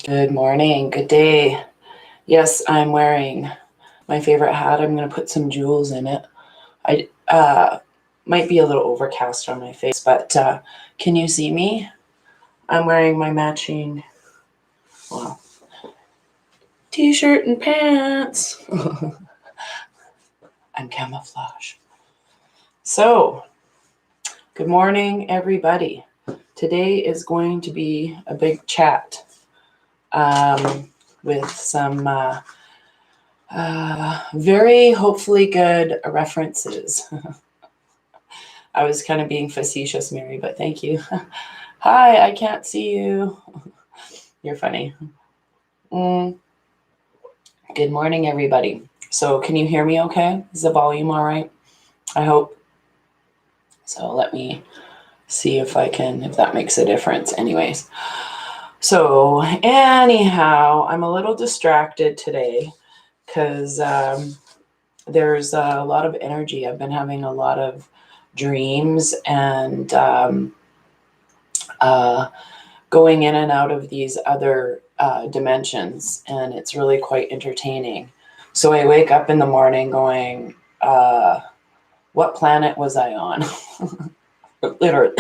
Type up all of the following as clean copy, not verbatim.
Good morning, good day. Yes, I'm wearing my favorite hat. I'm going to put some jewels in it. I might be a little overcast on my face, but can you see me? I'm wearing my matching, t-shirt and pants. I'm camouflage. So, good morning, everybody. Today is going to be a big chat with some very hopefully good references. I was kind of being facetious, Mary, but thank you. Hi, I can't see you. You're funny. Good morning, everybody. So can you hear me okay? Is the volume all right? I hope. So let me see if that makes a difference. Anyways. So anyhow, I'm a little distracted today because there's a lot of energy. I've been having a lot of dreams and going in and out of these other dimensions, and it's really quite entertaining. So I wake up in the morning going, what planet was I on? Literally.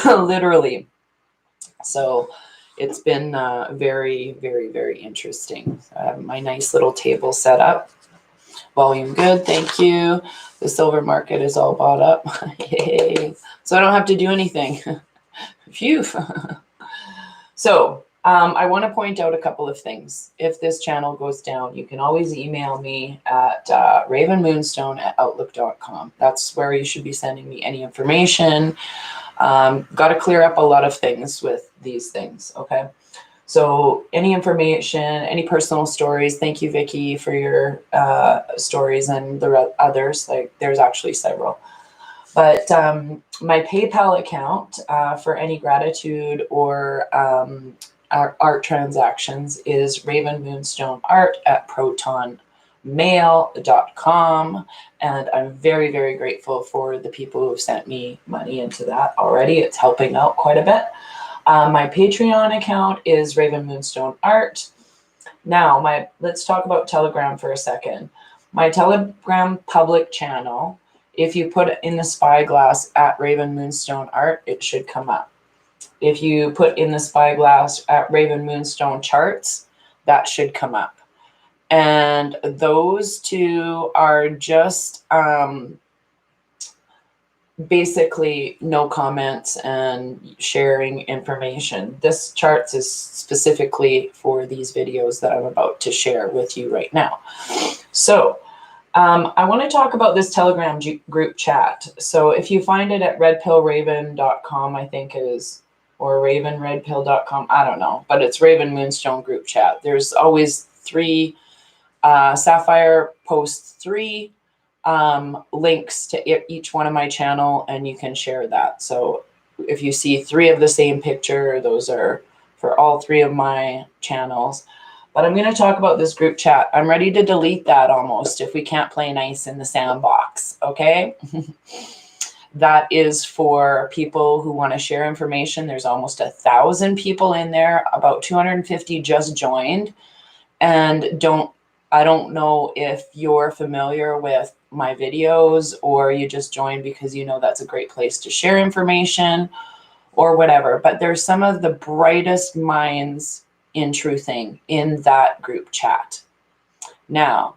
Literally. So it's been very, very, very interesting. I have my nice little table set up. Volume good, thank you. The silver market is all bought up. Yay. So I don't have to do anything. Phew. So I want to point out a couple of things. If this channel goes down, you can always email me at RavenMoonstone@outlook.com. That's where you should be sending me any information. Got to clear up a lot of things with these things, okay? So any information, any personal stories, thank you, Vicky, for your stories and the others. Like there's actually several. But my PayPal account for any gratitude or art transactions is ravenmoonstoneart@protonmail.com. And I'm very, very grateful for the people who have sent me money into that already. It's helping out quite a bit. My Patreon account is Raven Moonstone Art. Now, let's talk about Telegram for a second. My Telegram public channel, if you put in the spyglass at Raven Moonstone Art, it should come up. If you put in the spyglass at Raven Moonstone Charts, that should come up. And those two are just basically no comments and sharing information. This charts is specifically for these videos that I'm about to share with you right now. So I want to talk about this Telegram group chat. So if you find it at redpillraven.com, I think it is, or ravenredpill.com, I don't know, but it's Raven Moonstone group chat. There's always three, Sapphire posts 3 links to each one of my channel, and you can share that. So if you see 3 of the same picture, those are for all 3 of my channels. But I'm going to talk about this group chat. I'm ready to delete that almost if we can't play nice in the sandbox, okay? That is for people who want to share information. There's almost 1,000 people in there. About 250 just joined. And I don't know if you're familiar with my videos or you just joined because you know that's a great place to share information or whatever. But there's some of the brightest minds in truthing in that group chat. Now,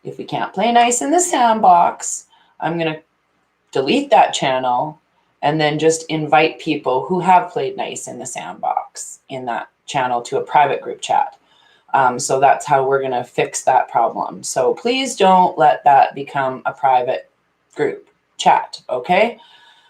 if we can't play nice in the sandbox, I'm going to delete that channel and then just invite people who have played nice in the sandbox in that channel to a private group chat. So that's how we're going to fix that problem. So please don't let that become a private group chat, okay?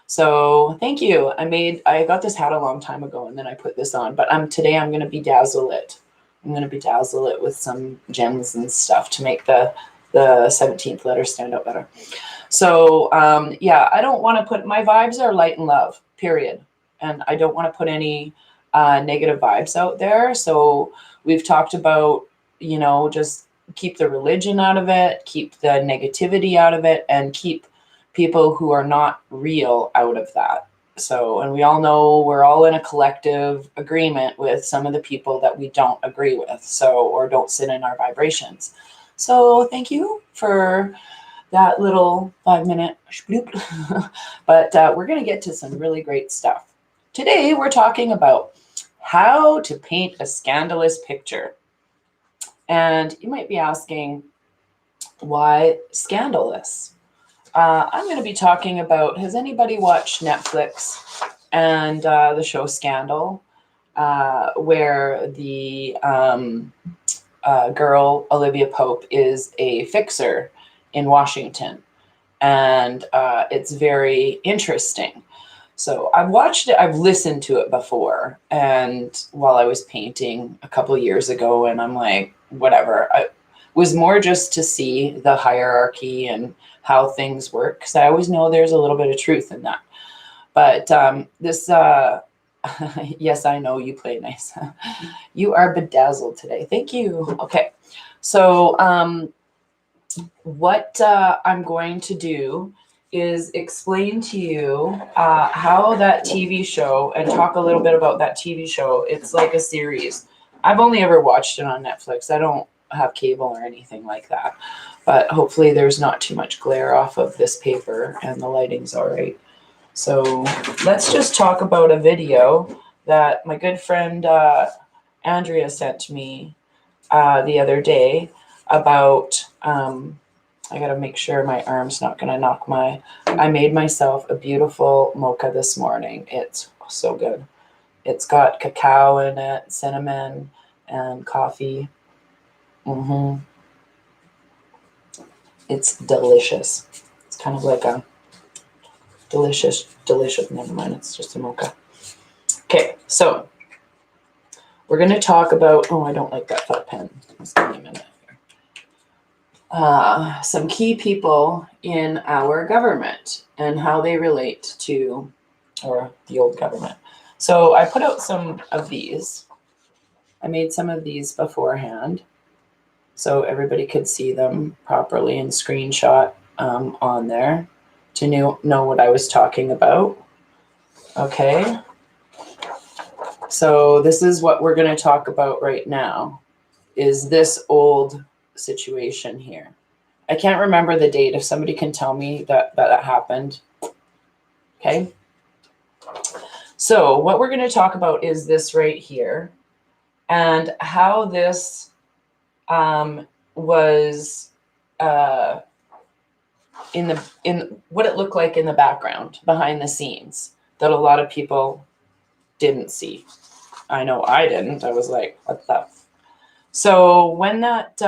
So thank you. I got this hat a long time ago and then I put this on, but today I'm going to bedazzle it. I'm going to bedazzle it with some gems and stuff to make the 17th letter stand out better. So yeah, I don't want to put, my vibes are light and love, period. And I don't want to put any negative vibes out there. So we've talked about, just keep the religion out of it, keep the negativity out of it, and keep people who are not real out of that. So, and we all know we're all in a collective agreement with some of the people that we don't agree with, so, or don't sit in our vibrations. So thank you for that little 5-minute bloop. But we're going to get to some really great stuff. Today, we're talking about how to paint a scandalous picture. And you might be asking, why scandalous? I'm going to be talking about, has anybody watched Netflix and the show Scandal, where the girl, Olivia Pope, is a fixer in Washington. And it's very interesting. So I've watched it, I've listened to it before, and while I was painting a couple of years ago, and I'm like, whatever. I was more just to see the hierarchy and how things work, because I always know there's a little bit of truth in that. But this, yes, I know you play nice. You are bedazzled today. Thank you. Okay. So what I'm going to do is explain to you how that TV show, and talk a little bit about that TV show. It's like a series. I've only ever watched it on Netflix. I don't have cable or anything like that. But hopefully there's not too much glare off of this paper and the lighting's all right. So let's just talk about a video that my good friend Andrea sent me the other day about... I got to make sure my arm's not going to knock I made myself a beautiful mocha this morning. It's so good. It's got cacao in it, cinnamon, and coffee. It's delicious. It's kind of like a delicious, never mind, it's just a mocha. Okay, so we're going to talk about, I don't like that felt pen. Just give me a minute. Some key people in our government and how they relate to, or the old government. So I put out some of these. I made some of these beforehand so everybody could see them properly and screenshot on there to know what I was talking about. Okay. So this is what we're going to talk about right now, is this old situation here. I can't remember the date. If somebody can tell me that happened. Okay. So what we're going to talk about is this right here, and how this was in what it looked like in the background, behind the scenes, that a lot of people didn't see. I know I didn't. I was like, what the? So when that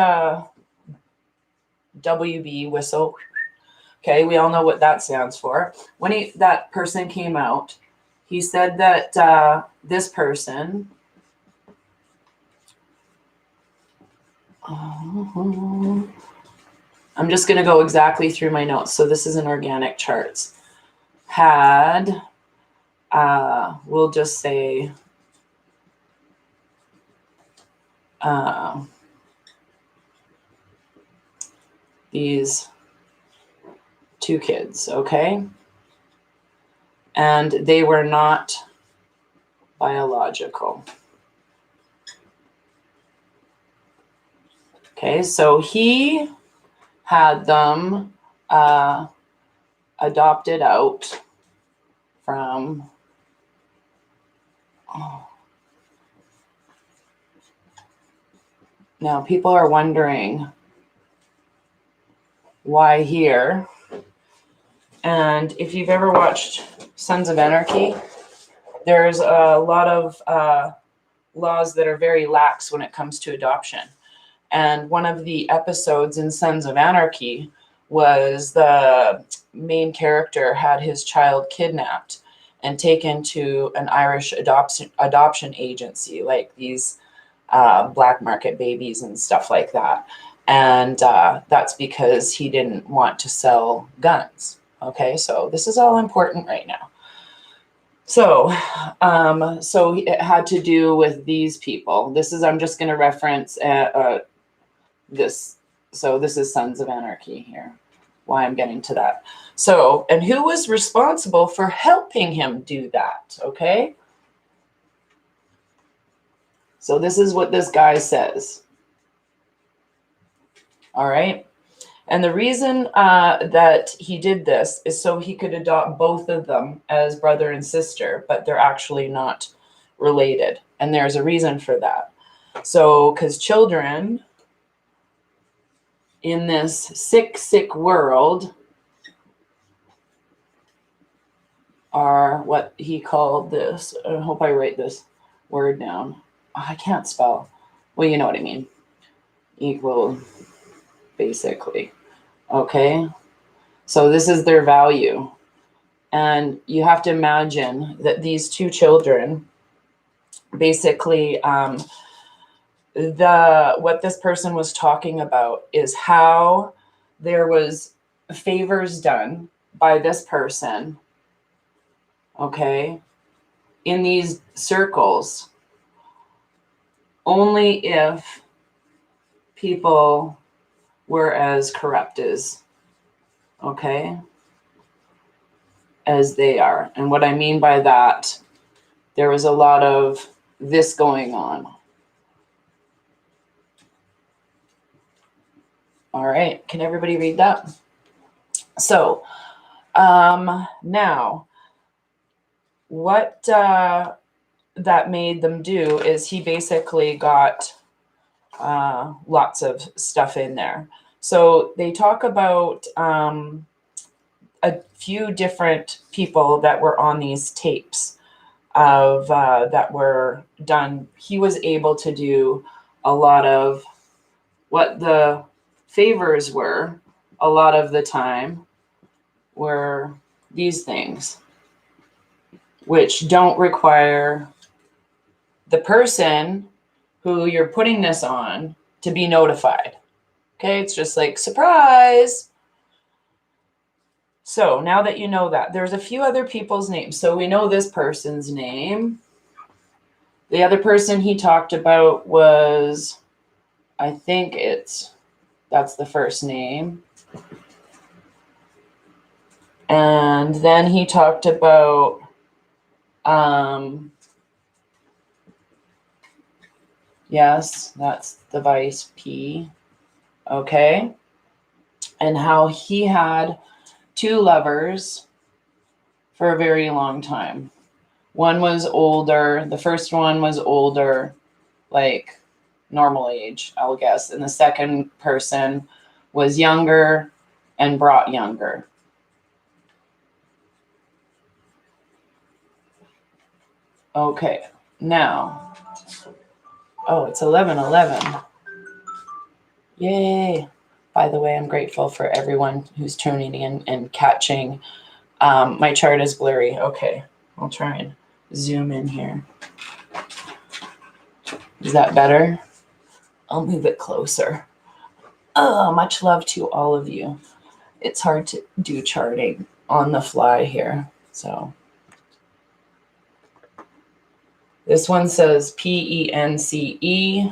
WB whistle, okay, we all know what that stands for. When that person came out, he said that this person, I'm just going to go exactly through my notes. So this is an organic charts. Had, we'll just say, these 2 kids, okay? And they were not biological. Okay, so he had them adopted out from... Now, people are wondering why here. And if you've ever watched Sons of Anarchy, there's a lot of laws that are very lax when it comes to adoption. And one of the episodes in Sons of Anarchy was the main character had his child kidnapped and taken to an Irish adoption agency, like these black market babies and stuff like that. And that's because he didn't want to sell guns. Okay, so this is all important right now. So, so it had to do with these people. I'm just going to reference this. So this is Sons of Anarchy here. why I'm getting to that. So, and who was responsible for helping him do that? Okay. So this is what this guy says. All right. And the reason that he did this is so he could adopt both of them as brother and sister, but they're actually not related. And there's a reason for that. So, because children in this sick, sick world are what he called this. I hope I write this word down. I can't spell. Well, you know what I mean. Equal, basically. Okay. So this is their value. And you have to imagine that these two children, basically, what this person was talking about is how there was favors done by this person, okay, in these circles, only if people were as corrupt as, okay, as they are. And what I mean by that, there was a lot of this going on. All right, can everybody read that? So now what that made them do is he basically got lots of stuff in there. So they talk about a few different people that were on these tapes of that were done. He was able to do a lot of what the favors were a lot of the time were these things, which don't require the person who you're putting this on to be notified. Okay, it's just like, surprise. So now that you know that, there's a few other people's names. So we know this person's name. The other person he talked about was, I think that's the first name. And then he talked about yes, that's the vice P. Okay. And how he had two lovers for a very long time. One was older. The first one was older, like normal age, I'll guess. And the second person was younger and brought younger. Okay, now, oh, it's 11:11. Yay. By the way, I'm grateful for everyone who's tuning in and catching. My chart is blurry. Okay, I'll try and zoom in here. Is that better? I'll move it closer. Oh, much love to all of you. It's hard to do charting on the fly here. So this one says PENCE,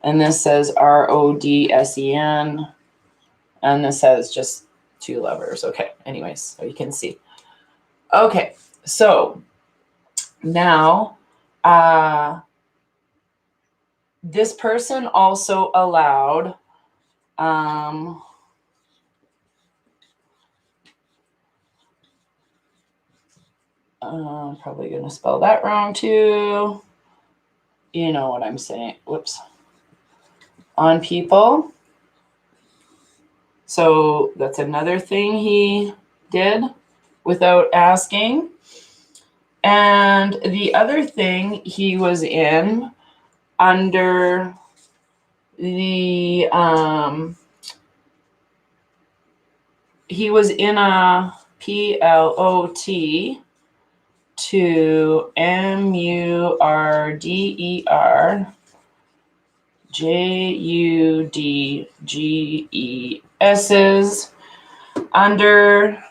and this says RODSEN, and this says just two lovers. Okay, anyways, so you can see. Okay, so now this person also allowed I'm probably going to spell that wrong too. You know what I'm saying. Whoops. On people. So that's another thing he did without asking. And the other thing, he was in under the he was in a PLOT to MURDERJUDGES's under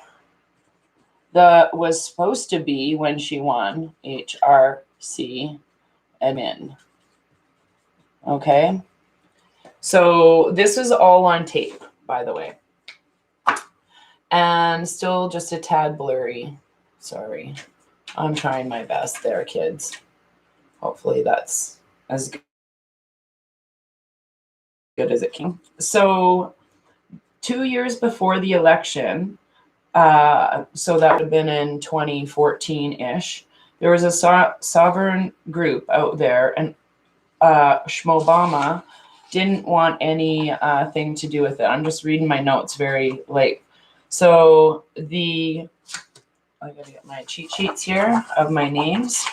the was supposed to be when she won HRC admin. Okay, so this is all on tape, by the way. and still just a tad blurry. Sorry. I'm trying my best there, kids. Hopefully that's as good as it can. So 2 years before the election, so that would have been in 2014-ish, there was a sovereign group out there, and Schmobama didn't want any thing to do with it. I'm just reading my notes very late. So I gotta get my cheat sheets here of my names.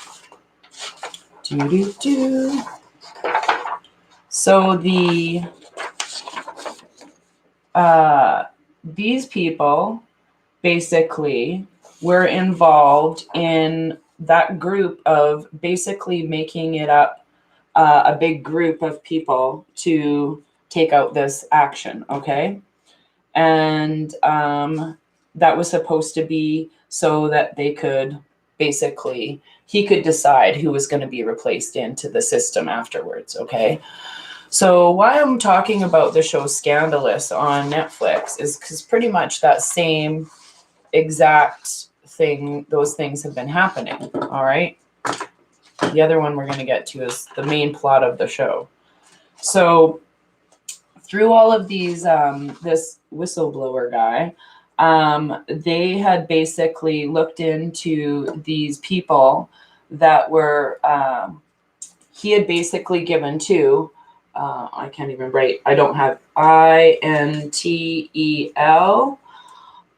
So these people basically were involved in that group of basically making it up a big group of people to take out this action, okay? And that was supposed to be so that they could basically, he could decide who was going to be replaced into the system afterwards, okay? So why I'm talking about the show Scandalous on Netflix is because pretty much that same exact thing, those things have been happening, all right? The other one we're going to get to is the main plot of the show. So through all of these, this whistleblower guy, they had basically looked into these people that were, he had basically given to, I can't even write, I don't have INTEL,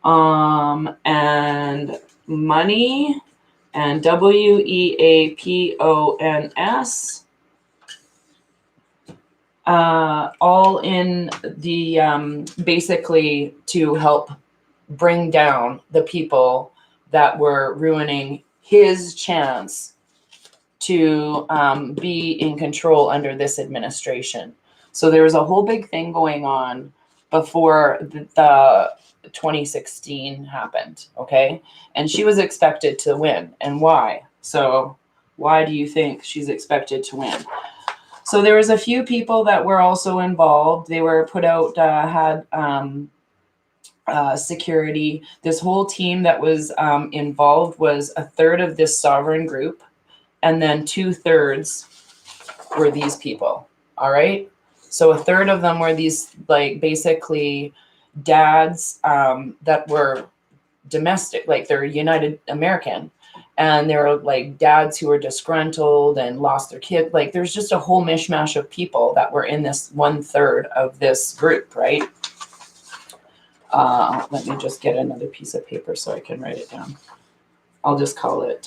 and money, and WEAPONS, all in the basically to help bring down the people that were ruining his chance to be in control under this administration. So there was a whole big thing going on before the 2016 happened, okay? And she was expected to win. And why? So why do you think she's expected to win? So there was a few people that were also involved. They were put out, had security. This whole team that was involved was a third of this sovereign group, and then 2/3 were these people, all right? So a third of them were these, like, basically dads that were domestic, like they're United American, and they were like dads who were disgruntled and lost their kid. Like there's just a whole mishmash of people that were in this 1/3 of this group, right? Let me just get another piece of paper so I can write it down. I'll just call it,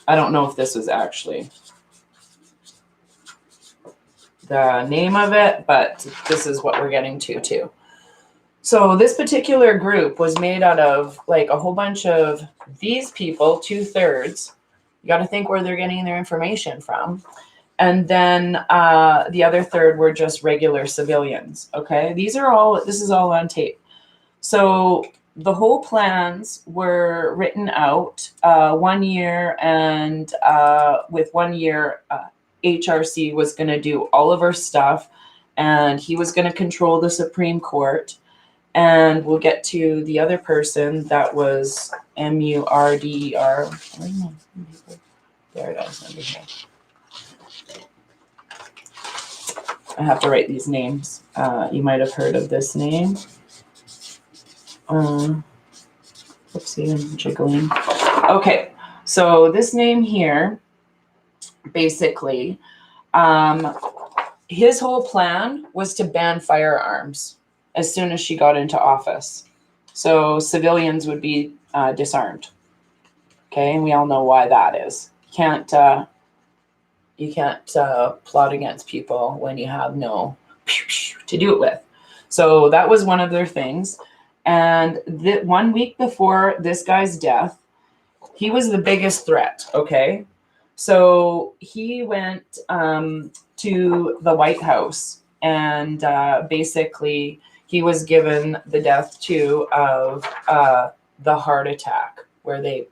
I don't know if this was actually the name of it, but this is what we're getting to too. So this particular group was made out of like a whole bunch of these people, 2/3. You got to think where they're getting their information from. And then the other third were just regular civilians, okay? This is all on tape. So the whole plans were written out 1 year, and with 1 year, HRC was going to do all of our stuff, and he was going to control the Supreme Court. And we'll get to the other person that was MURDER. There it is, under here. I have to write these names. You might have heard of this name. Oopsie, I'm jiggling. Okay, so this name here, basically, his whole plan was to ban firearms as soon as she got into office. So civilians would be disarmed. Okay, and we all know why that is. You can't plot against people when you have no to do it with. So that was one of their things. And 1 week before this guy's death, he was the biggest threat, okay? So he went to the White House, and basically he was given the death too of the heart attack, where they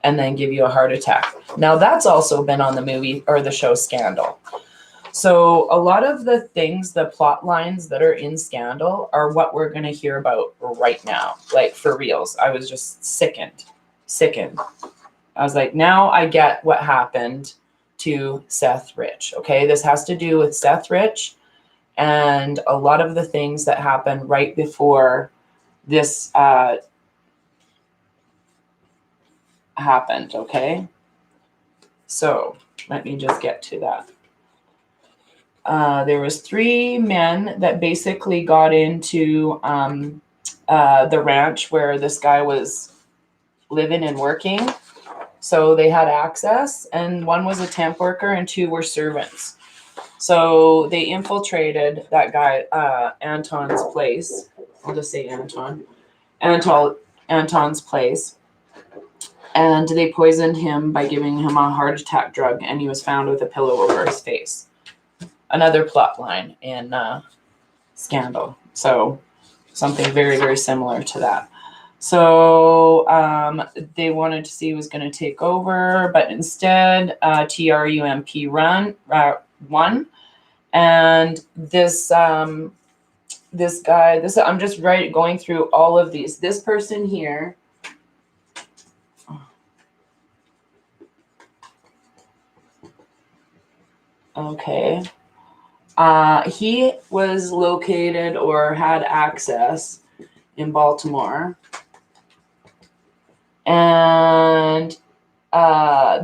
and then give you a heart attack. Now that's also been on the movie or the show Scandal. So a lot of the things, the plot lines that are in Scandal are what we're going to hear about right now. Like, for reals. I was just sickened. I was like, now I get what happened to Seth Rich. Okay, this has to do with Seth Rich and a lot of the things that happened right before this happened. Okay, so let me just get to that. There was 3 men that basically got into the ranch where this guy was living and working. So they had access, and 1 was a temp worker and 2 were servants. So they infiltrated that guy, Anton's place. I'll just say Anton's place. And they poisoned him by giving him a heart attack drug, and he was found with a pillow over his face. Another plot line in Scandal. So something very, very similar to that. So they wanted to see who was going to take over, but instead TRUMP won. And this guy, I'm just going through all of these. This person here, okay, he was located or had access in Baltimore. And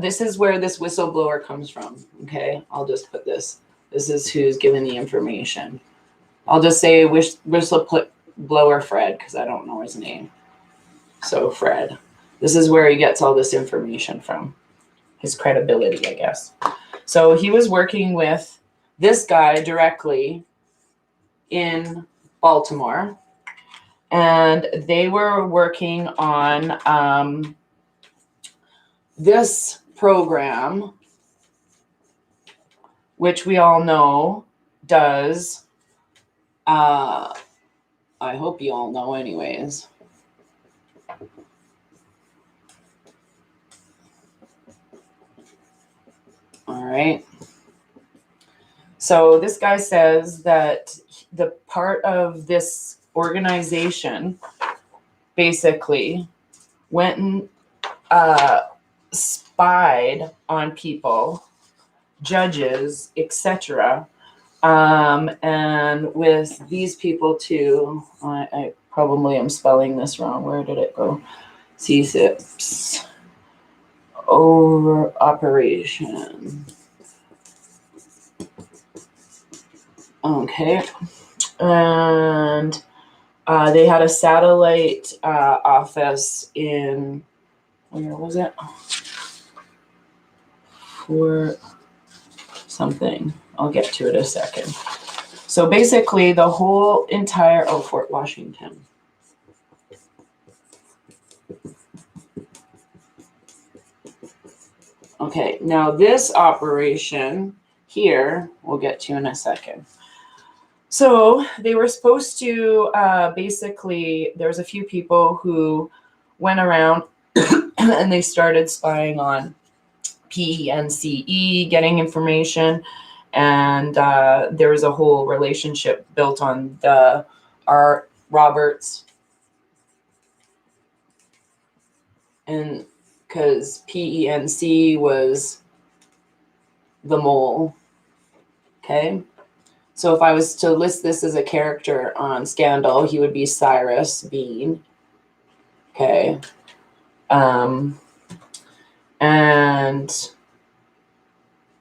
this is where this whistleblower comes from. Okay, I'll just put this. This is who's given the information. I'll just say whistleblower Fred, because I don't know his name. So Fred. This is where he gets all this information from. His credibility, I guess. So he was working with this guy directly in Baltimore. And they were working on this program, which we all know does, I hope you all know anyways. All right. So this guy says that the part of this organization basically went and spied on people, judges, etc. And with these people too, I probably am spelling this wrong. Where did it go? CSIPs over operation. Okay. And they had a satellite office in, where was it? For something. I'll get to it in a second. So basically the whole entire, Fort Washington. Okay, now this operation here, we'll get to in a second. So they were supposed to basically, there was a few people who went around and they started spying on PENCE, getting information, and there was a whole relationship built on the Art Roberts, and because PENC was the mole. Okay, so if I was to list this as a character on Scandal, he would be Cyrus Bean. Okay, and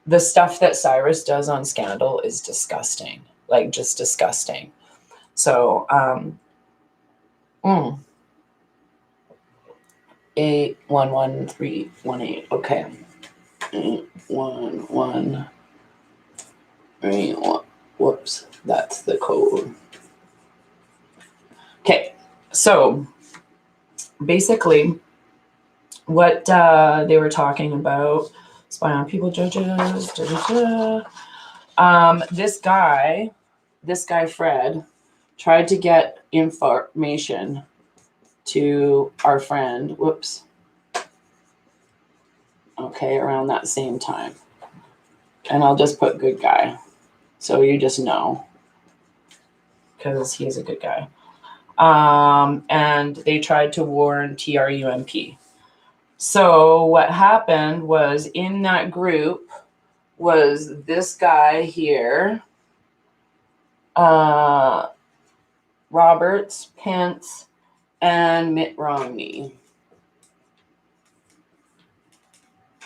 the stuff that Cyrus does on Scandal is disgusting, like just disgusting. So 811318. Okay. 81131. Whoops, that's the code. Okay, so basically what they were talking about, spy on people, judges, this guy Fred tried to get information to our friend, whoops, okay, around that same time, and I'll just put good guy. So you just know, because he is a good guy. And they tried to warn TRUMP. So what happened was, in that group was this guy here, Roberts, Pence, and Mitt Romney.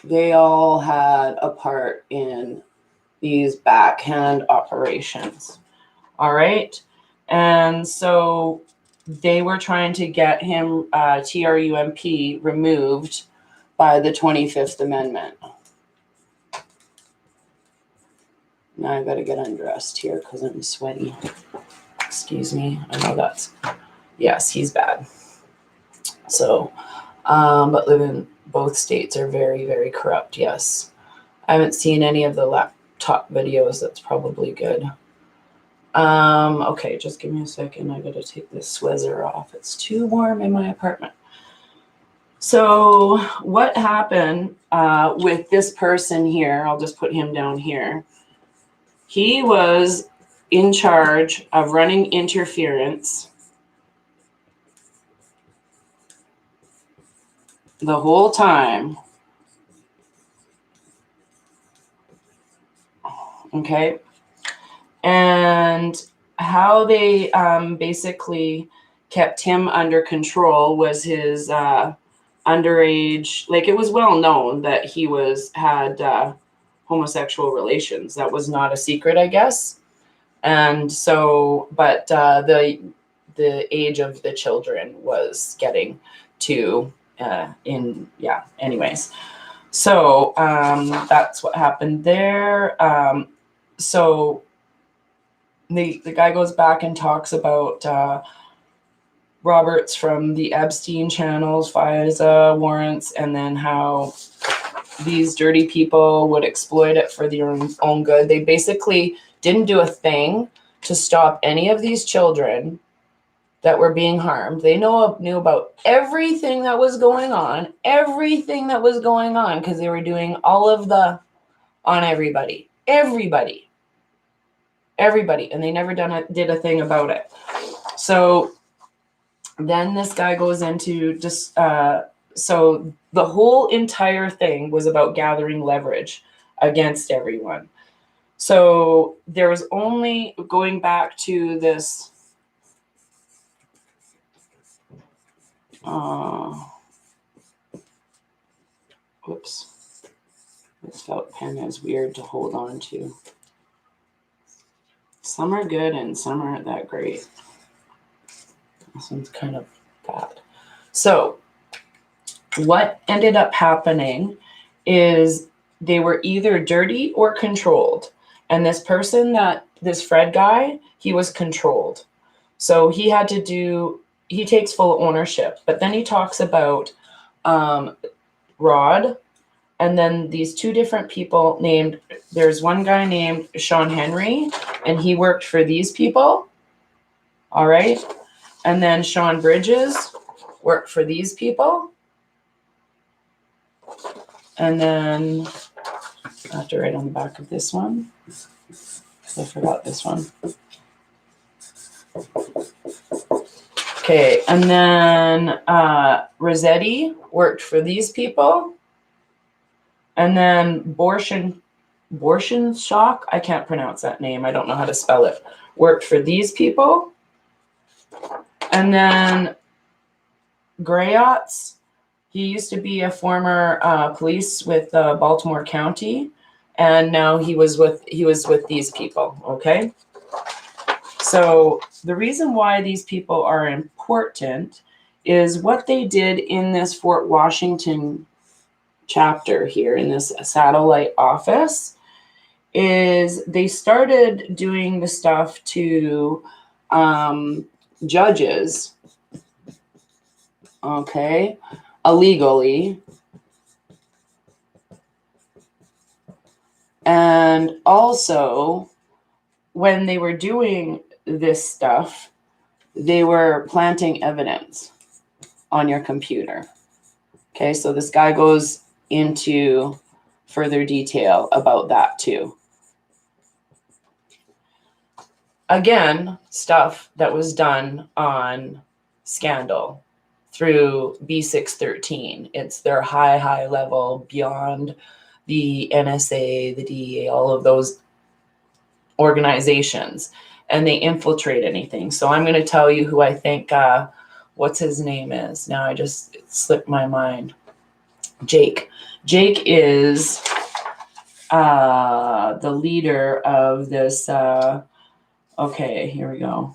They all had a part in these backhand operations. All right. And so they were trying to get him, TRUMP, removed by the 25th Amendment. Now I gotta get undressed here because I'm sweaty. Excuse me. I know that's, yes, he's bad. So, but both states are very, very corrupt. Yes. I haven't seen any of the laptop videos. That's probably good. Okay, just give me a second. I gotta take this sweater off. It's too warm in my apartment. So what happened with this person here, I'll just put him down here. He was in charge of running interference the whole time. Okay. And how they basically kept him under control was his underage, like, it was well known that he had homosexual relations. That was not a secret, I guess. And so, but the age of the children was getting to anyways. So that's what happened there. So the guy goes back and talks about Roberts from the Epstein channels, FISA warrants, and then how these dirty people would exploit it for their own good. They basically didn't do a thing to stop any of these children that were being harmed. They knew about everything that was going on, because they were doing all of the, on everybody, and they never did a thing about it. So then this guy goes into just, so the whole entire thing was about gathering leverage against everyone. So there was only, going back to this, whoops, this felt pen is weird to hold on to. Some are good and some aren't that great. This one's kind of bad. So what ended up happening is they were either dirty or controlled. And this person, this Fred guy, he was controlled. So he takes full ownership. But then he talks about Rod, and then these two different people there's one guy named Sean Henry, and he worked for these people. All right. And then Sean Bridges worked for these people. And then I have to write on the back of this one. I forgot this one. Okay, and then Rossetti worked for these people. And then Borshenshock, I can't pronounce that name. I don't know how to spell it. Worked for these people. And then Grayotz, he used to be a former police with Baltimore County, and now he was with these people. Okay. So the reason why these people are important is what they did in this Fort Washington chapter here, in this satellite office, is they started doing the stuff to judges, okay, illegally. And also, when they were doing this stuff, they were planting evidence on your computer. Okay, so this guy goes into further detail about that too. again, stuff that was done on Scandal through B613. It's their high level beyond the NSA, the DEA, all of those organizations, and they infiltrate anything. So I'm going to tell you who I think, what's his name is. Now it slipped my mind. Jake. Jake is the leader of this. Okay, here we go.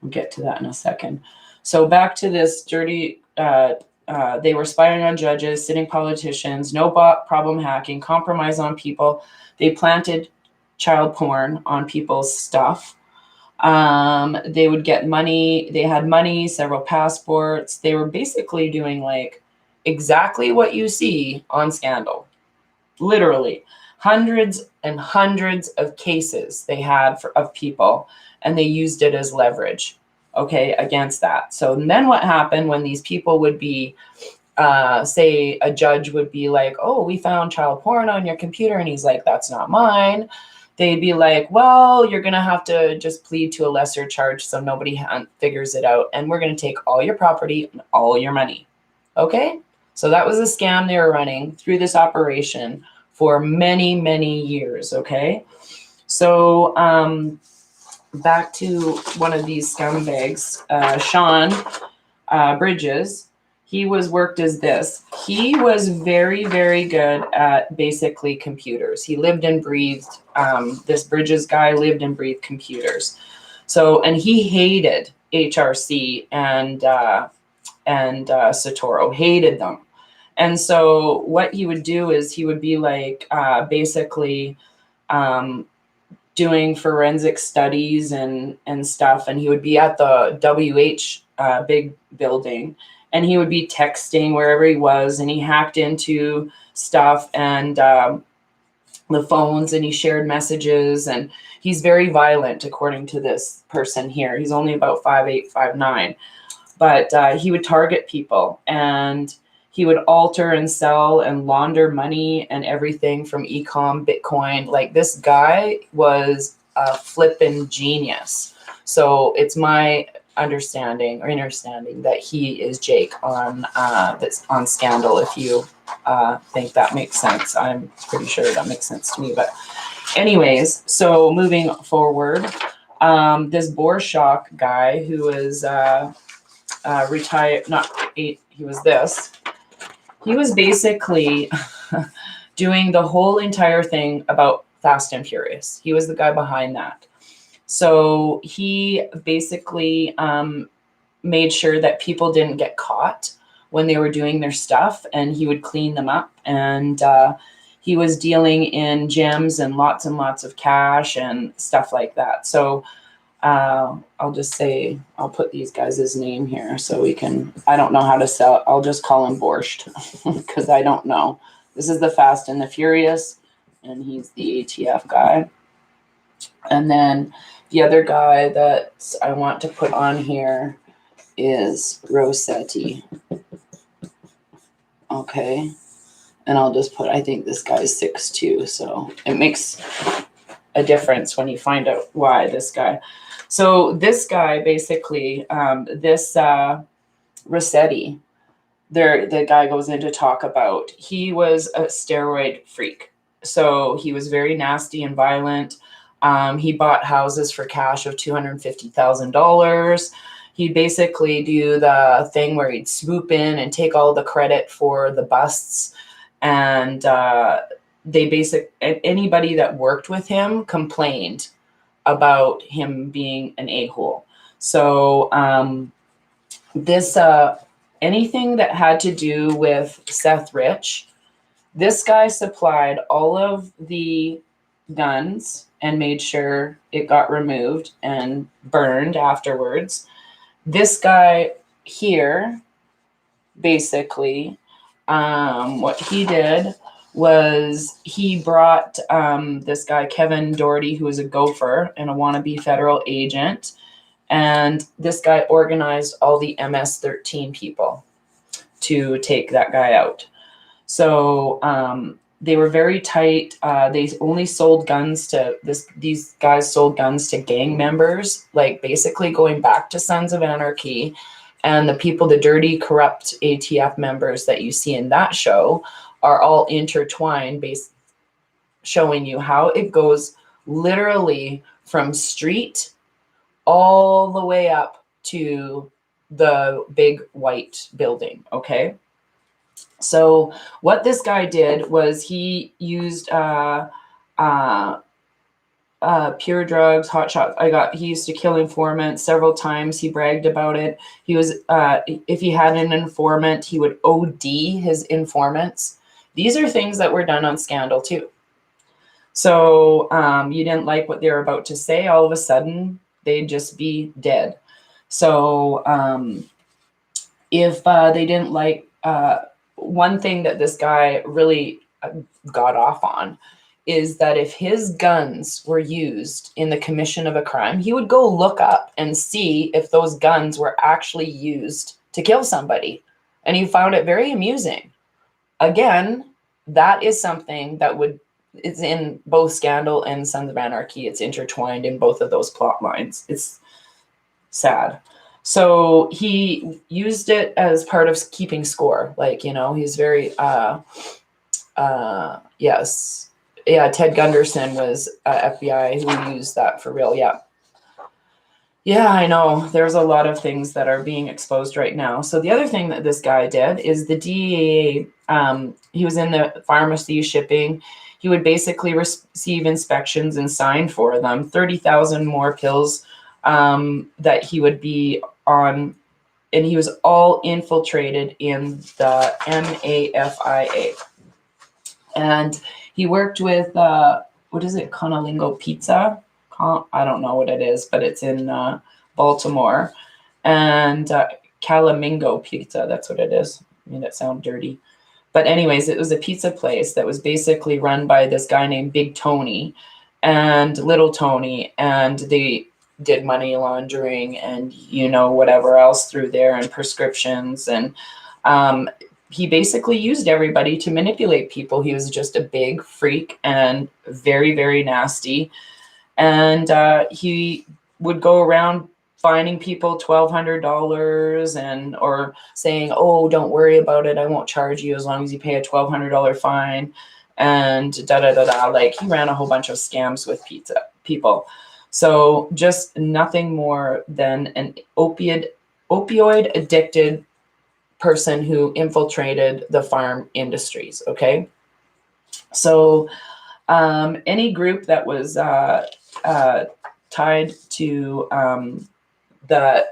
We'll get to that in a second. So back to this dirty, they were spying on judges, sitting politicians, no problem hacking, compromise on people. They planted child porn on people's stuff. They would get money. They had money, several passports. They were basically doing like exactly what you see on Scandal. Literally hundreds and hundreds of cases they had of people, and they used it as leverage, okay, against that. So then what happened when these people would be, say a judge would be like, oh, we found child porn on your computer. And he's like, that's not mine. They'd be like, well, you're going to have to just plead to a lesser charge so nobody figures it out. And we're going to take all your property and all your money. Okay? So that was a scam they were running through this operation for many, many years. Okay? So back to one of these scumbags, Sean Bridges. He was worked as this. He was very, very good at basically computers. He lived and breathed, this Bridges guy lived and breathed computers. So, and he hated HRC and Satoro, hated them. And so what he would do is he would be like, basically doing forensic studies and stuff. And he would be at the WH big building, and he would be texting wherever he was, and he hacked into stuff and the phones, and he shared messages, and he's very violent, according to this person here. He's only about 5'8", 5'9", but he would target people, and he would alter and sell and launder money and everything from e-com, Bitcoin. Like, this guy was a flippin' genius. So it's my understanding that he is Jake on that's on Scandal. If you think that makes sense, I'm pretty sure that makes sense to me. But anyways, so moving forward, this Borshock guy who is retired, he was basically doing the whole entire thing about Fast and Furious. He was the guy behind that. So he basically made sure that people didn't get caught when they were doing their stuff, and he would clean them up. And he was dealing in gems and lots of cash and stuff like that. So I'll just say, I'll put these guys' name here so we can, I don't know how to sell, I'll just call him Borscht because I don't know. This is the Fast and the Furious, and he's the ATF guy. And then the other guy that I want to put on here is Rossetti. Okay. And I'll just put, I think this guy's 6'2", so it makes a difference when you find out why this guy. So this guy basically, this Rossetti, the guy goes in to talk about, he was a steroid freak. So he was very nasty and violent. He bought houses for cash of $250,000. He'd basically do the thing where he'd swoop in and take all the credit for the busts. And anybody that worked with him complained about him being an a-hole. So this anything that had to do with Seth Rich, this guy supplied all of the guns and made sure it got removed and burned afterwards. This guy here, basically, what he did was he brought this guy, Kevin Doherty, who was a gopher and a wannabe federal agent. And this guy organized all the MS-13 people to take that guy out. So They were very tight. They only sold guns to these guys sold guns to gang members, like basically going back to Sons of Anarchy. And the people, the dirty, corrupt ATF members that you see in that show are all intertwined, showing you how it goes literally from street all the way up to the big white building, okay? So what this guy did was he used pure drugs, hot shots. He used to kill informants several times. He bragged about it. He was, if he had an informant, he would OD his informants. These are things that were done on Scandal too. So you didn't like what they were about to say, all of a sudden they'd just be dead. So if they didn't like, one thing that this guy really got off on is that if his guns were used in the commission of a crime, he would go look up and see if those guns were actually used to kill somebody. And he found it very amusing. Again, that is something that it's in both Scandal and Sons of Anarchy. It's intertwined in both of those plot lines. It's sad. So he used it as part of keeping score. Like, he's very, yes. Yeah, Ted Gunderson was FBI who used that for real. Yeah. Yeah, I know. There's a lot of things that are being exposed right now. So the other thing that this guy did is the DEA, he was in the pharmacy shipping. He would basically receive inspections and sign for them. 30,000 more pills that he would be on. And he was all infiltrated in the MAFIA. And he worked with, what is it, Conalingo Pizza? I don't know what it is, but it's in Baltimore. And Calamingo Pizza, that's what it is. I mean, it sounds dirty. But anyways, it was a pizza place that was basically run by this guy named Big Tony and Little Tony. And they did money laundering and, whatever else through there, and prescriptions. And he basically used everybody to manipulate people. He was just a big freak and very, very nasty. And he would go around fining people $1,200 or saying, "Oh, don't worry about it. I won't charge you as long as you pay a $1,200 fine." And Like, he ran a whole bunch of scams with people. So just nothing more than an opioid addicted person who infiltrated the farm industries. Okay. So any group that was tied to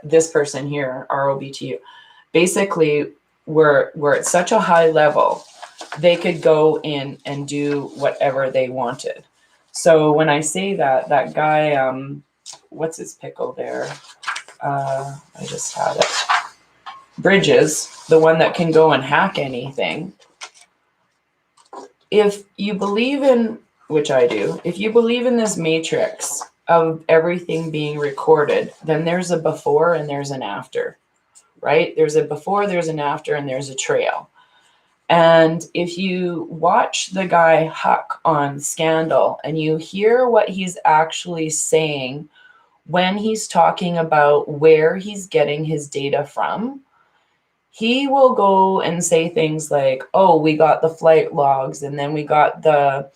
this person here, ROBTU, basically were at such a high level, they could go in and do whatever they wanted. So when I say that guy, what's his pickle there? I just had it. Bridges, the one that can go and hack anything. If you believe in, which I do, if you believe in this matrix of everything being recorded, then there's a before and there's an after, right? There's a before, there's an after, and there's a trail. And if you watch the guy Huck on Scandal and you hear what he's actually saying when he's talking about where he's getting his data from, he will go and say things like, "Oh, we got the flight logs, and then we got the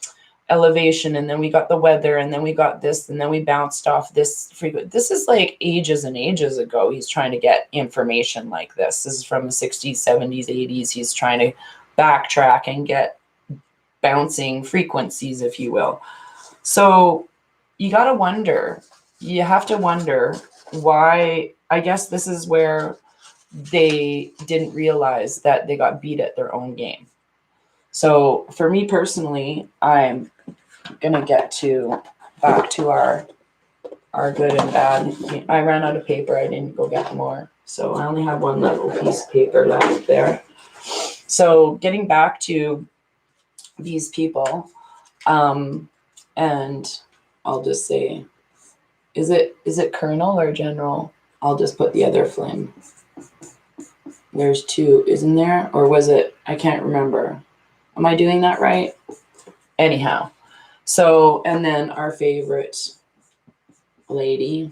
elevation, and then we got the weather, and then we got this, and then we bounced off this frequency." This is like ages and ages ago. He's trying to get information like this. This is from the 60s, 70s, 80s. He's trying to backtrack and get bouncing frequencies, if you will. So you got to wonder, you have to wonder why. I guess this is where they didn't realize that they got beat at their own game. So for me personally, I'm going to get back to our good and bad. I ran out of paper. I didn't go get more. So I only have one little piece of paper left there. So getting back to these people, and I'll just say, is it Colonel or General? I'll just put the other Flynn. There's two, isn't there? Or was it? I can't remember. Am I doing that right? Anyhow, so, and then our favorite lady.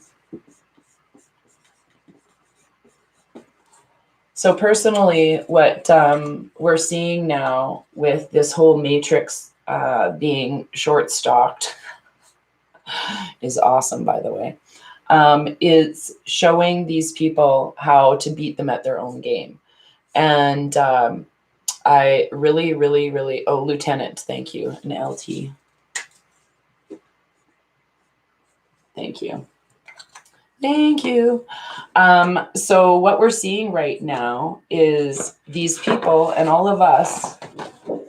So personally, what we're seeing now with this whole matrix being short stocked is awesome, by the way, is showing these people how to beat them at their own game. And I really, really, really, oh, Lieutenant, thank you, an LT. Thank you. Thank you. So what we're seeing right now is these people and all of us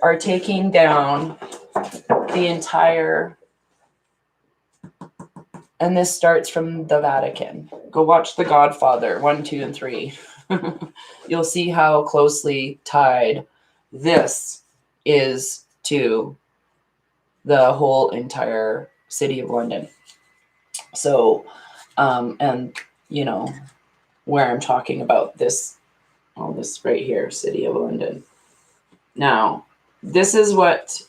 are taking down the entire, and this starts from the Vatican. Go watch The Godfather 1, 2, and 3. You'll see how closely tied this is to the whole entire city of London. So, and you know, where I'm talking about this, all this right here, city of London. Now, this is what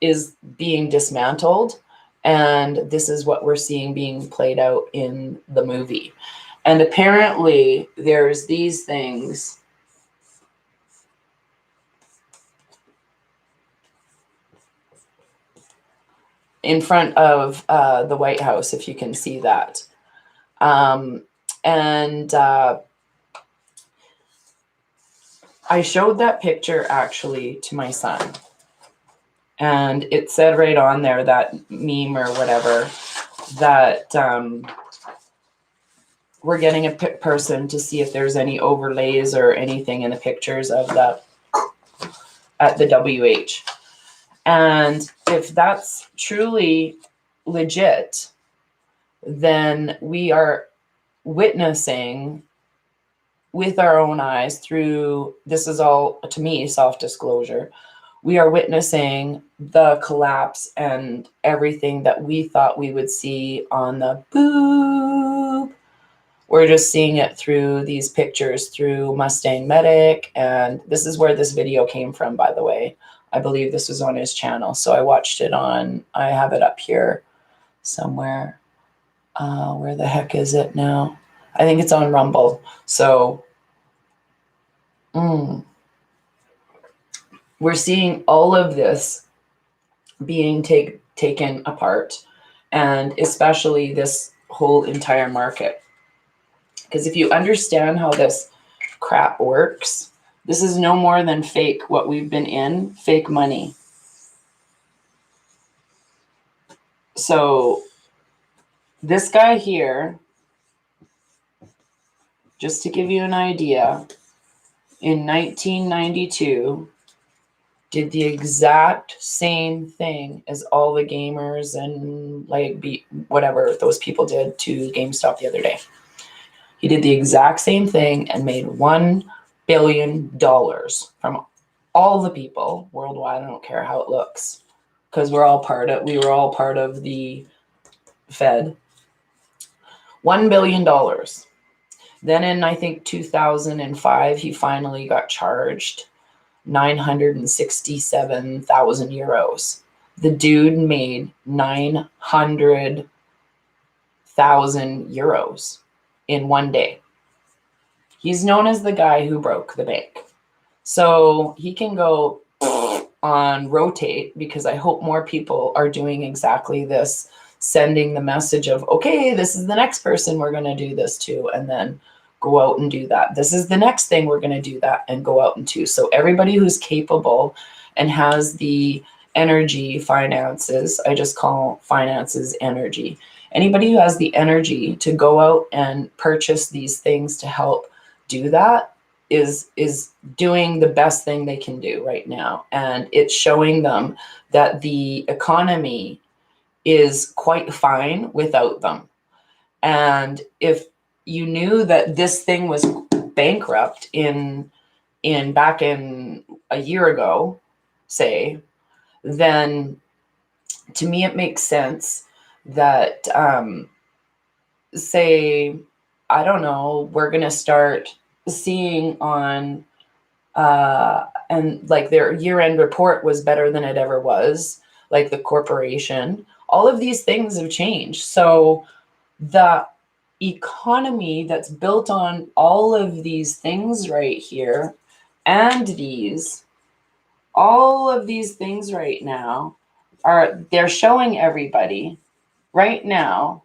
is being dismantled, and this is what we're seeing being played out in the movie. And apparently there's these things in front of the White House, if you can see that. And I showed that picture actually to my son. And it said right on there, that meme or whatever, that we're getting a person to see if there's any overlays or anything in the pictures of that at the WH. And if that's truly legit, then we are witnessing with our own eyes through, this is all, to me, self-disclosure, we are witnessing the collapse and everything that we thought we would see on the boop. We're just seeing it through these pictures through Mustang Medic. And this is where this video came from, by the way. I believe this was on his channel. So I watched it on, I have it up here somewhere. Where the heck is it now? I think it's on Rumble. So we're seeing all of this being taken apart, and especially this whole entire market. Because if you understand how this crap works, this is no more than fake, what we've been in, fake money. So this guy here, just to give you an idea, in 1992, did the exact same thing as all the gamers and whatever those people did to GameStop the other day. He did the exact same thing and made $1 billion from all the people worldwide. I don't care how it looks, because we were all part of the Fed. $1 billion. Then in, I think, 2005, he finally got charged 967,000 euros. The dude made 900,000 euros in one day. He's known as the guy who broke the bank. So he can go on rotate, because I hope more people are doing exactly this, sending the message of, okay, this is the next person we're going to do this to, and then go out and do that. This is the next thing we're going to do that and go out and do. So everybody who's capable and has the energy, finances, I just call finances energy. Anybody who has the energy to go out and purchase these things to help do that is doing the best thing they can do right now. And it's showing them that the economy is quite fine without them. And if you knew that this thing was bankrupt back in a year ago, say, then to me it makes sense that say, I don't know, we're going to start seeing on and like their year-end report was better than it ever was, like the corporation. All of these things have changed. So the economy that's built on all of these things right here, and all of these things right now they're showing everybody right now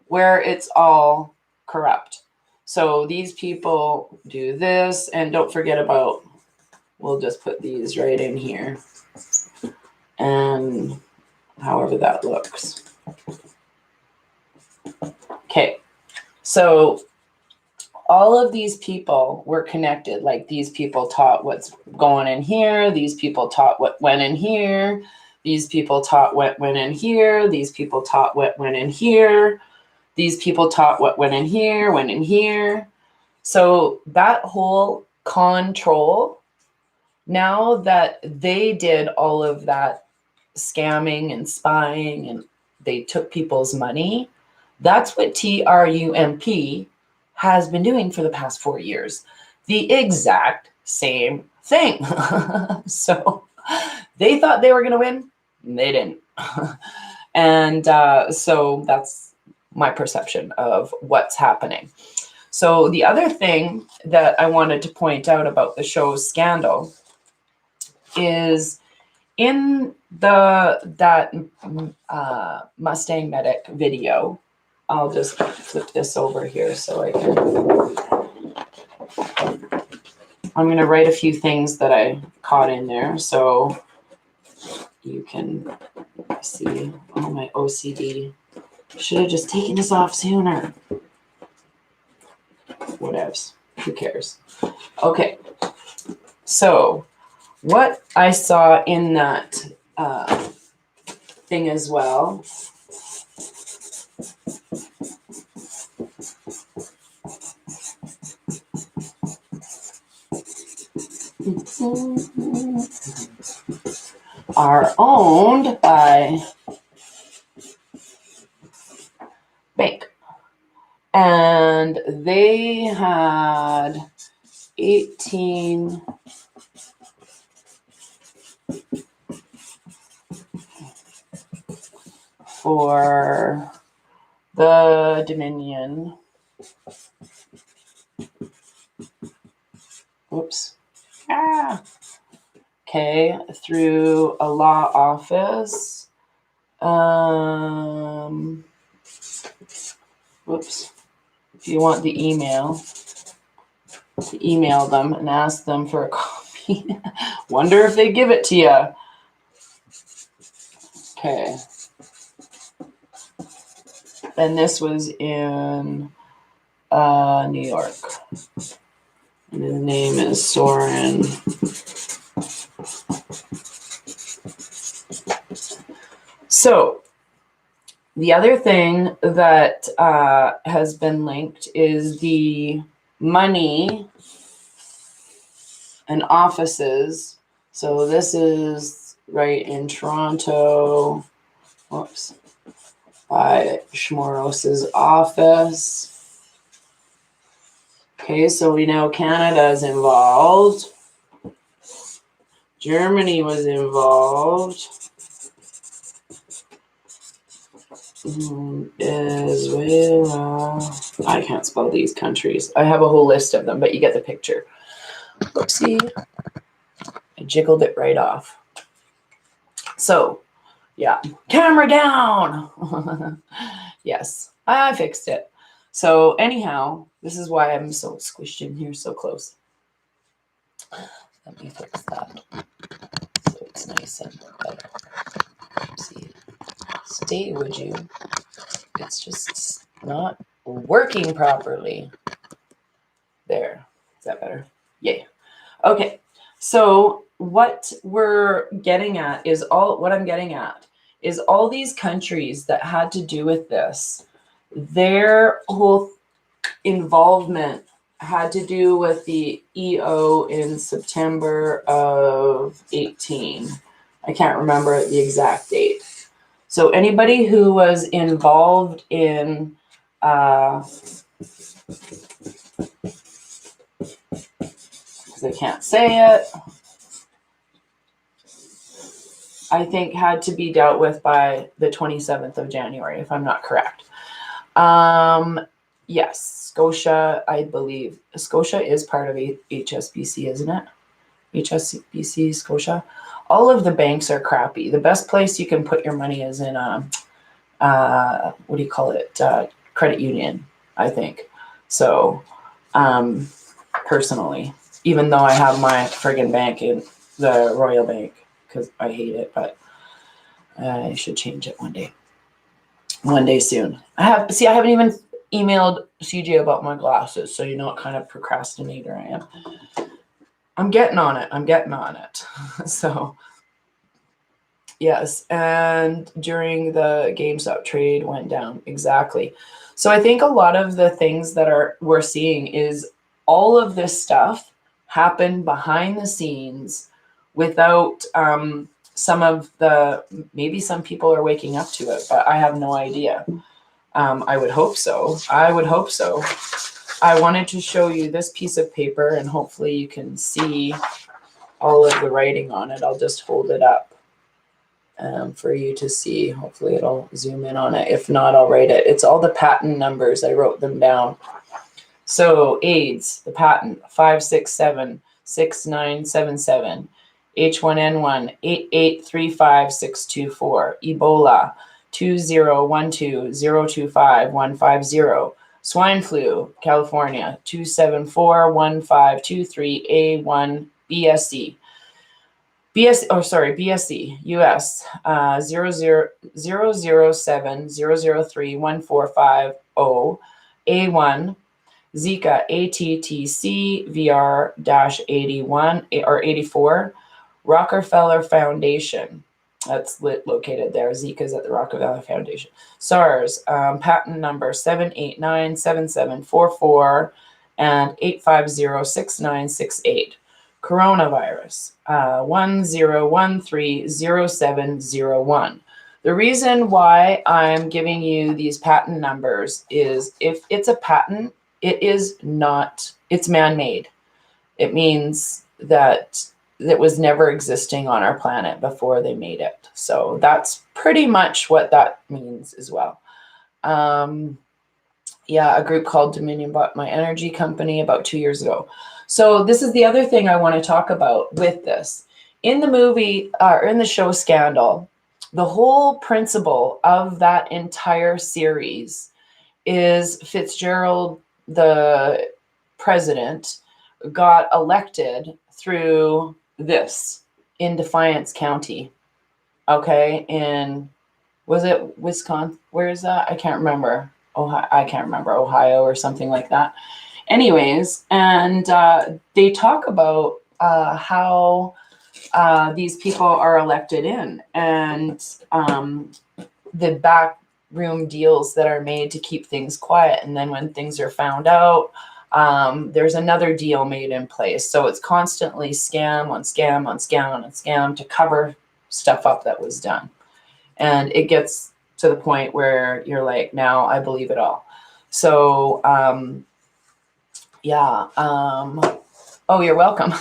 where it's all corrupt. So these people do this, and don't forget about, we'll just put these right in here, and however that looks. Okay, so all of these people were connected. Like these people taught what's going in here. These people taught what went in here. These people taught what went in here. These people taught what went in here. These people taught what went in here, went in here. So that whole control, now that they did all of that scamming and spying and they took people's money, that's what TRUMP has been doing for the past 4 years. The exact same thing. So they thought they were going to win. They didn't. And so that's my perception of what's happening. So the other thing that I wanted to point out about the show Scandal is in that Mustang Medic video. I'll just flip this over here so I can. I'm going to write a few things that I caught in there so you can see. Oh, my OCD. Should have just taken this off sooner. Whatevs. Who cares? Okay. So what I saw in that thing as well are owned by bank. And they had 18 for the Dominion. Oops. Okay, through a law office. Whoops. If you want the email, to email them and ask them for a copy. Wonder if they give it to you. Okay. And this was in New York. And his name is Soren. So the other thing that has been linked is the money and offices. So this is right in Toronto. Whoops. By Schmoros's office. Okay, so we know Canada is involved. Germany was involved. Venezuela. I can't spell these countries. I have a whole list of them, but you get the picture. Oopsie. I jiggled it right off. So, yeah. Camera down! Yes, I fixed it. So anyhow, this is why I'm so squished in here so close. Let me fix that so it's nice and better. Oopsie. Stay, would you? It's just not working properly. There. Is that better? Yay. Okay. So what we're getting at is all these countries that had to do with this, their whole involvement had to do with the EO in September of 18. I can't remember the exact date. So anybody who was involved in they can't say it, I think had to be dealt with by the 27th of January, if I'm not correct. Yes, Scotia, I believe. Scotia is part of HSBC, isn't it? HSBC, Scotia. All of the banks are crappy. The best place you can put your money is in what do you call it? Credit union, I think. So, personally, even though I have my friggin' bank in the Royal Bank, because I hate it, but I should change it one day soon. I haven't even emailed CJ about my glasses, so you know what kind of procrastinator I am. I'm getting on it. So, yes, and during the GameStop trade went down, exactly. So I think a lot of the things that we're seeing is all of this stuff happened behind the scenes without maybe some people are waking up to it, but I have no idea. I would hope so. I wanted to show you this piece of paper, and hopefully you can see all of the writing on it. I'll just hold it up for you to see. Hopefully it'll zoom in on it. If not, I'll write it. It's all the patent numbers. I wrote them down. So AIDS, the patent, 5676977. H1N1, 8835624. Ebola, 20120255150. Swine flu, California, 2741523A1 BSC. BSC, US, 007003145 A1, Zika, ATTC, VR-81 or 84, Rockefeller Foundation. That's located there. Zika is at the Rockefeller Foundation. SARS, patent number 7897744 and 8506968. Coronavirus, 10130701. The reason why I'm giving you these patent numbers is if it's a patent, it's man-made. It means that it was never existing on our planet before they made it. So that's pretty much what that means as well. A group called Dominion bought my energy company about 2 years ago. So this is the other thing I want to talk about with this. In the movie, or in the show Scandal, the whole principle of that entire series is Fitzgerald, the president, got elected through this in Defiance County. Okay, was it Wisconsin? Where is that? I can't remember. Ohio or something like that. Anyways, and they talk about how these people are elected in, and the backroom deals that are made to keep things quiet. And then when things are found out, there's another deal made in place. So it's constantly scam on scam on scam on scam to cover stuff up that was done. And it gets to the point where you're like, now I believe it all. So, oh, you're welcome.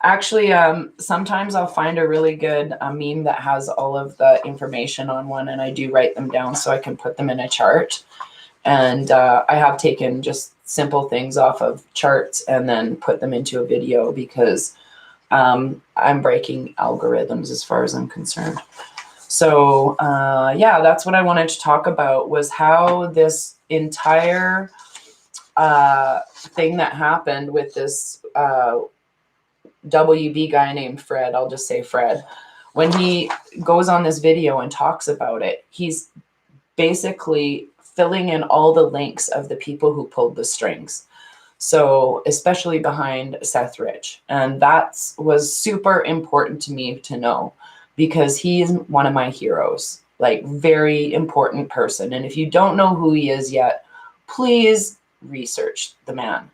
Actually, sometimes I'll find a really good meme that has all of the information on one, and I do write them down so I can put them in a chart. And I have taken just simple things off of charts and then put them into a video because I'm breaking algorithms as far as I'm concerned. So, that's what I wanted to talk about, was how this entire thing that happened with this WB guy named Fred, I'll just say Fred, when he goes on this video and talks about it, he's basically filling in all the links of the people who pulled the strings. So especially behind Seth Rich. And that was super important to me to know, because he is one of my heroes, like very important person. And if you don't know who he is yet, please research the man.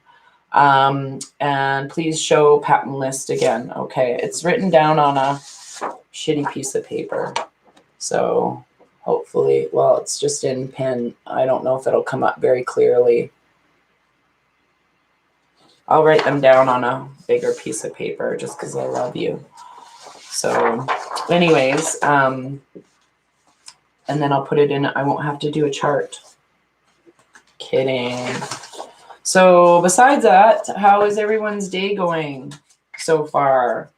And please show patent list again. Okay, it's written down on a shitty piece of paper. So hopefully, well, it's just in pen. I don't know if it'll come up very clearly. I'll write them down on a bigger piece of paper just because I love you. So anyways, and then I'll put it in. I won't have to do a chart. Kidding. So besides that, how is everyone's day going so far?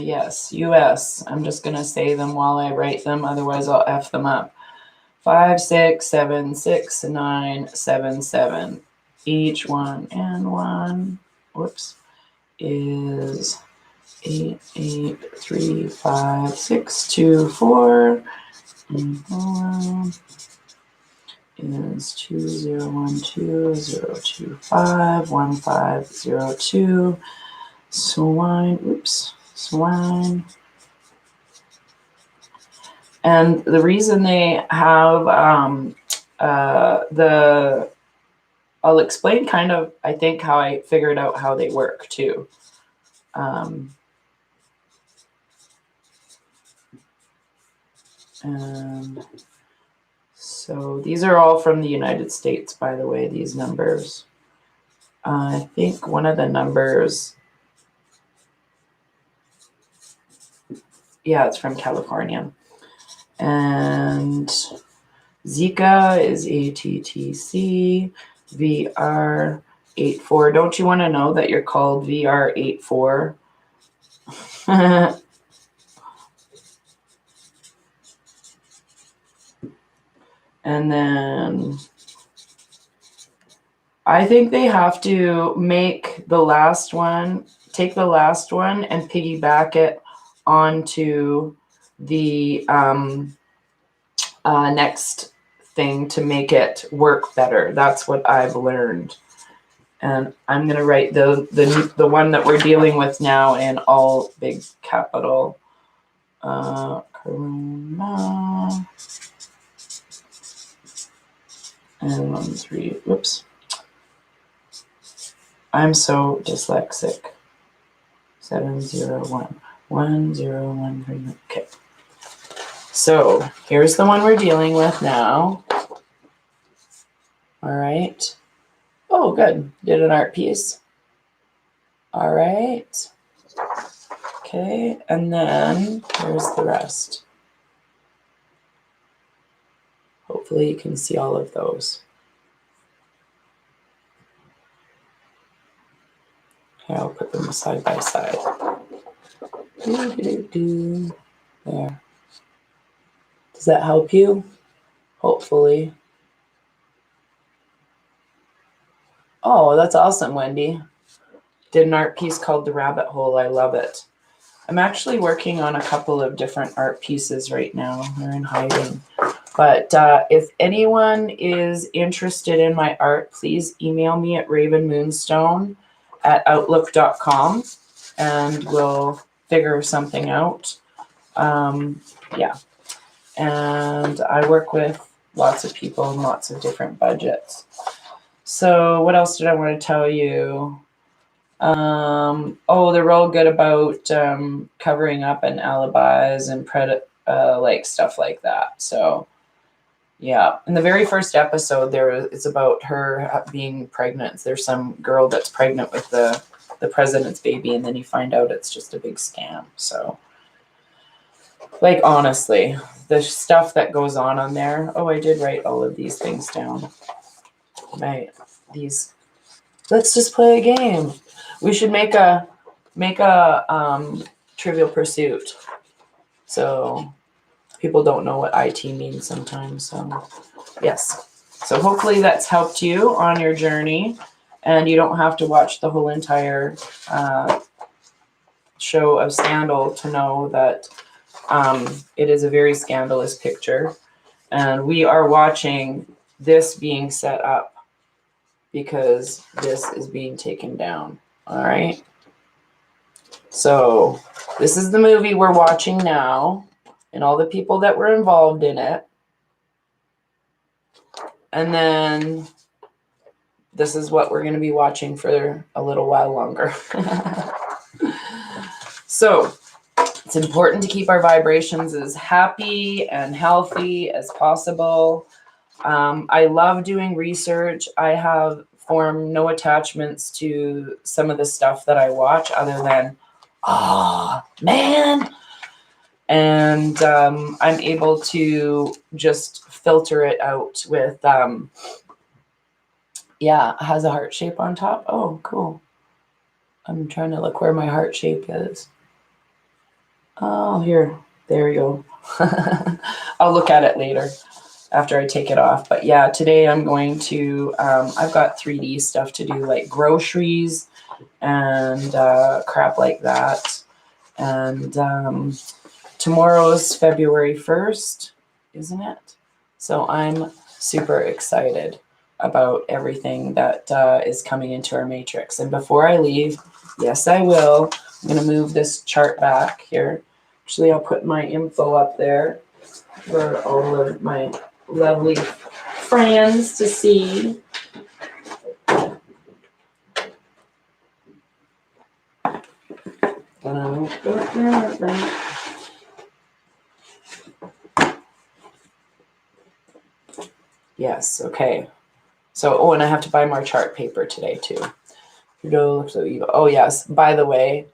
Yes, US. I'm just going to say them while I write them. Otherwise, I'll F them up. 5, 6, 7, 6, 9, 7, 7. Each one and one, whoops, is 8, 8, 3, 5, 6, 2, 4. And 1 is 2, 0, 1, 2, 0, 2, 5, 1, 5, 0, 2. Swine. And the reason they have I'll explain kind of, I think, how I figured out how they work too. And so these are all from the United States, by the way, these numbers. I think one of the numbers, yeah, it's from California. And Zika is ATTC, VR84. Don't you want to know that you're called VR84? And then I think they have to make the last one, take the last one and piggyback it onto the next thing to make it work better. That's what I've learned. And I'm going to write the one that we're dealing with now in all big capital. Corona. And 1, 3, whoops. I'm so dyslexic. 7, 0, 1. 1, 0, 1, 3. Okay. So here's the one we're dealing with now. All right. Oh, good. Did an art piece. All right. Okay. And then here's the rest. Hopefully you can see all of those. Okay, I'll put them side by side. There. Does that help you? Hopefully. Oh, that's awesome, Wendy. Did an art piece called The Rabbit Hole. I love it. I'm actually working on a couple of different art pieces right now. They're in hiding. But if anyone is interested in my art, please email me at ravenmoonstone@outlook.com and we'll figure something out. Yeah. And I work with lots of people and lots of different budgets. So what else did I want to tell you? Oh, they're all good about covering up and alibis and like stuff like that. So yeah, in the very first episode, it's about her being pregnant. There's some girl that's pregnant with the president's baby, and then you find out it's just a big scam. So, like, honestly, the stuff that goes on there. Oh, I did write all of these things down. Right, these. Let's just play a game. We should make a Trivial Pursuit. So people don't know what IT means sometimes. So yes. So hopefully that's helped you on your journey, and you don't have to watch the whole entire show of Scandal to know that it is a very scandalous picture, and we are watching this being set up because this is being taken down. All right. So this is the movie we're watching now and all the people that were involved in it. And then this is what we're going to be watching for a little while longer. So it's important to keep our vibrations as happy and healthy as possible. I love doing research. I have formed no attachments to some of the stuff that I watch other than, man. And I'm able to just filter it out with, it has a heart shape on top. Oh, cool. I'm trying to look where my heart shape is. Oh, here. There we go. I'll look at it later after I take it off. But yeah, today I'm going to, I've got 3D stuff to do, like groceries and crap like that. And tomorrow's February 1st, isn't it? So I'm super excited about everything that is coming into our matrix. And before I leave, yes, I will. I'm going to move this chart back here. Actually, I'll put my info up there for all of my lovely friends to see. Yes, okay. So, and I have to buy more chart paper today too. Oh yes, by the way,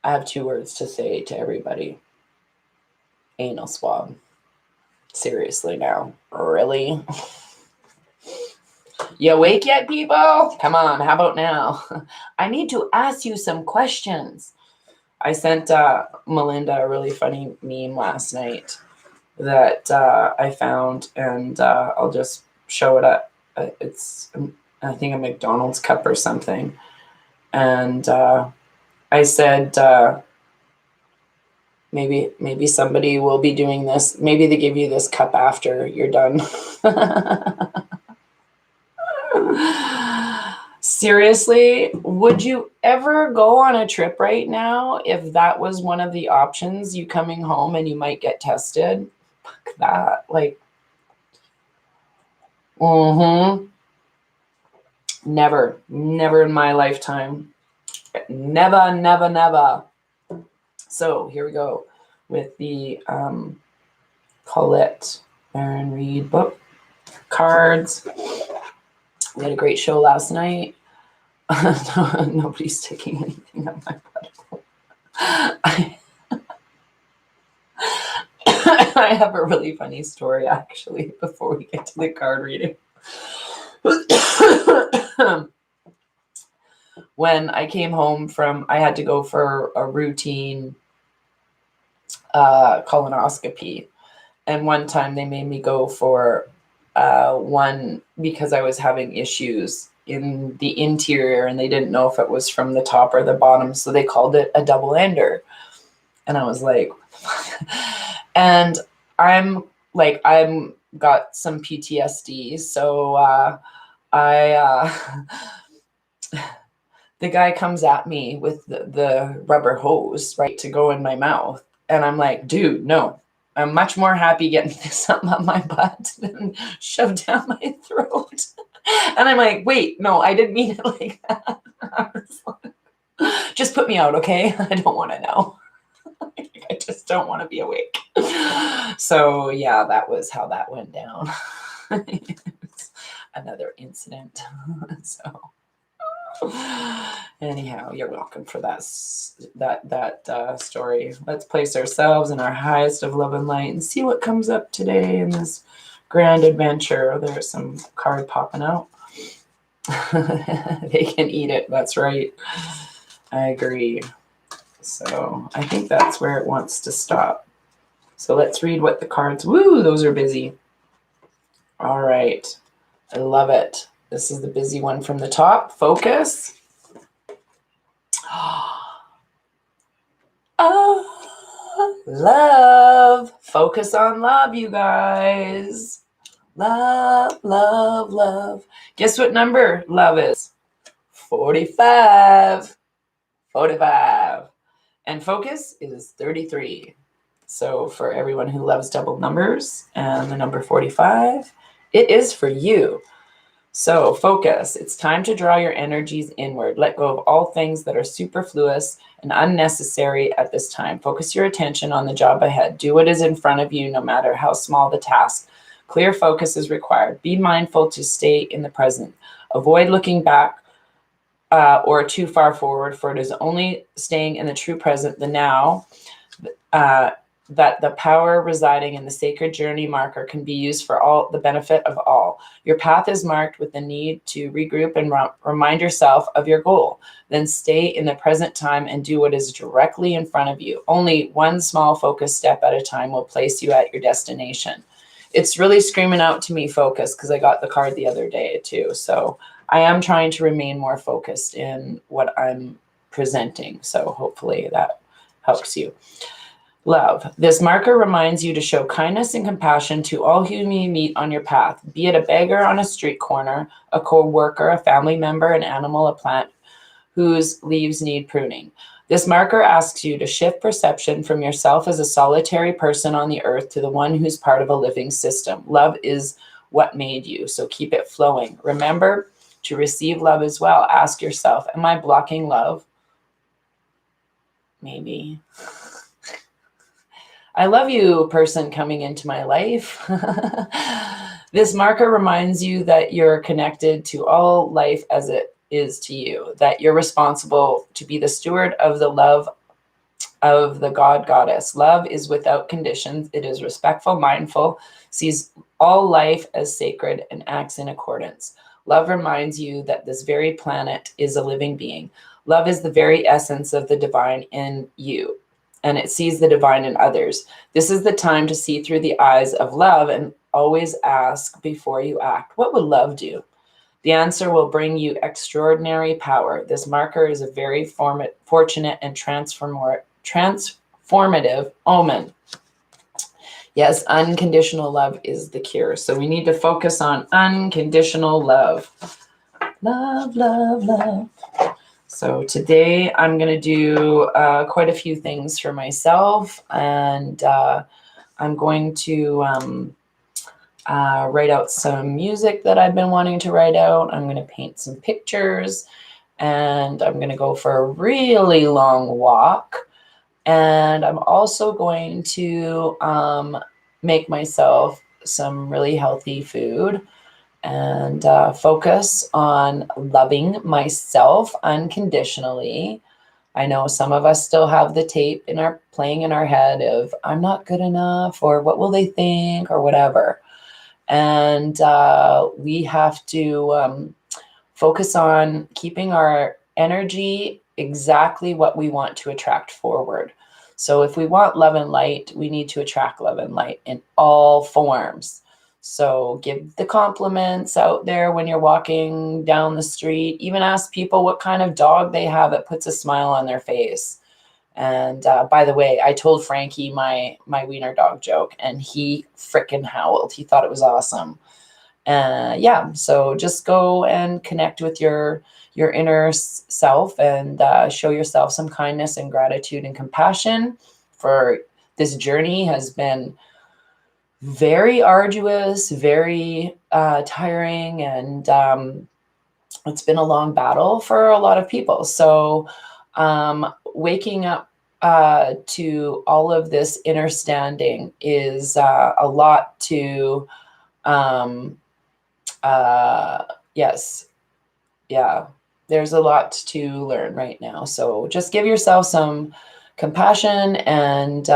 I have 2 words to say to everybody. Anal swab. Seriously now. Really? You awake yet, people? Come on, how about now? I need to ask you some questions. I sent Melinda a really funny meme last night that I found, and I'll just show it up. It's, I think, a McDonald's cup or something. And I said, maybe somebody will be doing this. Maybe they give you this cup after you're done. Seriously, would you ever go on a trip right now if that was one of the options? You coming home and you might get tested? Fuck that. Like, never in my lifetime. Never. So here we go with the Colette Aaron Reed book cards. We had a great show last night. Nobody's taking anything up my butt. I have a really funny story, actually, before we get to the card reading. When I came home I had to go for a routine colonoscopy. And one time they made me go for one because I was having issues in the interior and they didn't know if it was from the top or the bottom. So they called it a double ender. And I was like, and I'm got some PTSD. So the guy comes at me with the rubber hose, right, to go in my mouth. And I'm like, dude, no, I'm much more happy getting this up my butt than shoved down my throat. And I'm like, wait, no, I didn't mean it like that. Just put me out, okay? I don't want to know. I just don't want to be awake. So yeah, that was how that went down. Another incident. So anyhow, you're welcome for that story. Let's place ourselves in our highest of love and light and see what comes up today in this grand adventure. There's some card popping out. They can eat it. That's right. I agree. So I think that's where it wants to stop. So let's read what the cards. Woo, those are busy. All right. I love it. This is the busy one from the top. Focus. Love. Focus on love, you guys. Love. Guess what number love is? 45. 45. And focus is 33. So for everyone who loves double numbers and the number 45, it is for you. So focus. It's time to draw your energies inward. Let go of all things that are superfluous and unnecessary at this time. Focus your attention on the job ahead. Do what is in front of you, no matter how small the task. Clear focus is required. Be mindful to stay in the present. Avoid looking back or too far forward, for it is only staying in the true present, the now, that the power residing in the sacred journey marker can be used for all the benefit of all. Your path is marked with the need to regroup and remind yourself of your goal. Then stay in the present time and do what is directly in front of you. Only one small focused step at a time will place you at your destination. It's really screaming out to me, focus, because I got the card the other day too. So I am trying to remain more focused in what I'm presenting. So hopefully that helps you. Love. This marker reminds you to show kindness and compassion to all whom you meet on your path, be it a beggar on a street corner, a co-worker, a family member, an animal, a plant whose leaves need pruning. This marker asks you to shift perception from yourself as a solitary person on the earth to the one who's part of a living system. Love is what made you, so keep it flowing. Remember to receive love as well. Ask yourself, am I blocking love? Maybe. I love you, person coming into my life. This marker reminds you that you're connected to all life as it is to you, that you're responsible to be the steward of the love of the God Goddess. Love is without conditions. It is respectful, mindful, sees all life as sacred, and acts in accordance. Love reminds you that this very planet is a living being. Love is the very essence of the divine in you, and it sees the divine in others. This is the time to see through the eyes of love and always ask before you act, what would love do? The answer will bring you extraordinary power. This marker is a very fortunate and transformative omen. Yes, unconditional love is the cure. So we need to focus on unconditional love. Love, love, love. So today I'm going to do quite a few things for myself, and I'm going to write out some music that I've been wanting to write out. I'm going to paint some pictures, and I'm going to go for a really long walk. And I'm also going to make myself some really healthy food and focus on loving myself unconditionally. I know some of us still have the tape playing in our head of I'm not good enough, or what will they think, or whatever. And we have to focus on keeping our energy exactly what we want to attract forward. So if we want love and light, we need to attract love and light in all forms. So give the compliments out there when you're walking down the street. Even ask people what kind of dog they have that puts a smile on their face. And by the way, I told Frankie my wiener dog joke, and he frickin' howled. He thought it was awesome. Yeah, so just go and connect with your inner self, and show yourself some kindness and gratitude and compassion. For this journey has been very arduous, very tiring, and it's been a long battle for a lot of people. So waking up to all of this inner standing is a lot to yes, yeah, there's a lot to learn right now. So just give yourself some compassion, and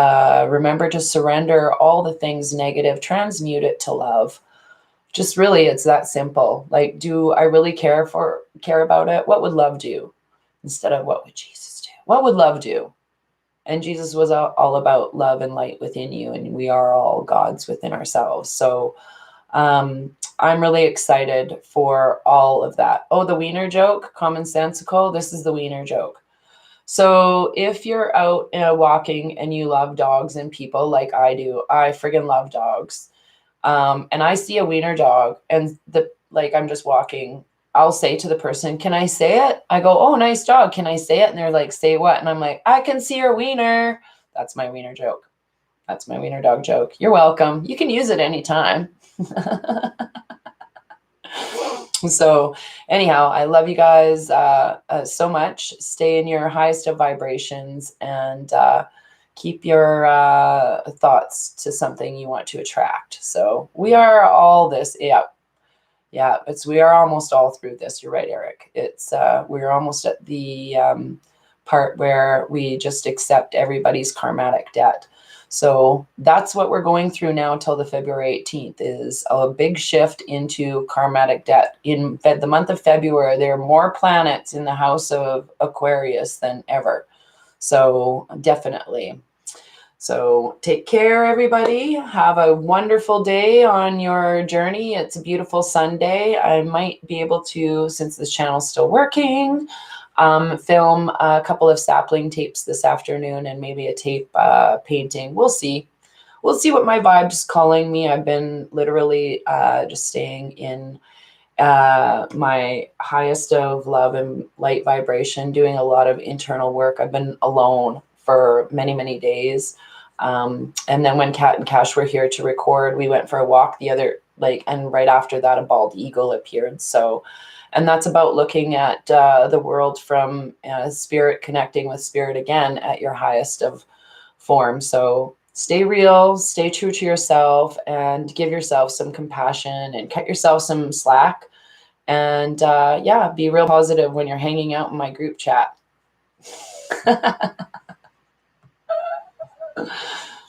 remember to surrender all the things negative, transmute it to love. Just really, it's that simple. Like, do I really care about it? What would love do? Instead of what would Jesus do? What would love do? And Jesus was all about love and light within you, and we are all gods within ourselves. So I'm really excited for all of that. Oh, the wiener joke, commonsensical. This is the wiener joke. So if you're out walking and you love dogs and people like I do, I friggin' love dogs. And I see a wiener dog, and I'm just walking. I'll say to the person, can I say it? I go, oh, nice dog. Can I say it? And they're like, say what? And I'm like, I can see your wiener. That's my wiener joke. That's my wiener dog joke. You're welcome. You can use it anytime. So anyhow, I love you guys so much. Stay in your highest of vibrations, and keep your thoughts to something you want to attract. So we are all this. Yeah, we are almost all through this. You're right, Eric. We're almost at the part where we just accept everybody's karmatic debt. So that's what we're going through now till the February 18th is a big shift into karmatic debt. In the month of February, there are more planets in the house of Aquarius than ever. So definitely. So take care, everybody. Have a wonderful day on your journey. It's a beautiful Sunday. I might be able to, since this channel's still working, film a couple of sapling tapes this afternoon and maybe a tape painting. We'll see. We'll see what my vibe's calling me. I've been literally just staying in my highest of love and light vibration, doing a lot of internal work. I've been alone for many, many days. And then when Kat and Cash were here to record, we went for a walk and right after that, a bald eagle appeared. So, and that's about looking at the world from spirit, connecting with spirit again at your highest of form. So stay real, stay true to yourself, and give yourself some compassion and cut yourself some slack. And be real positive when you're hanging out in my group chat.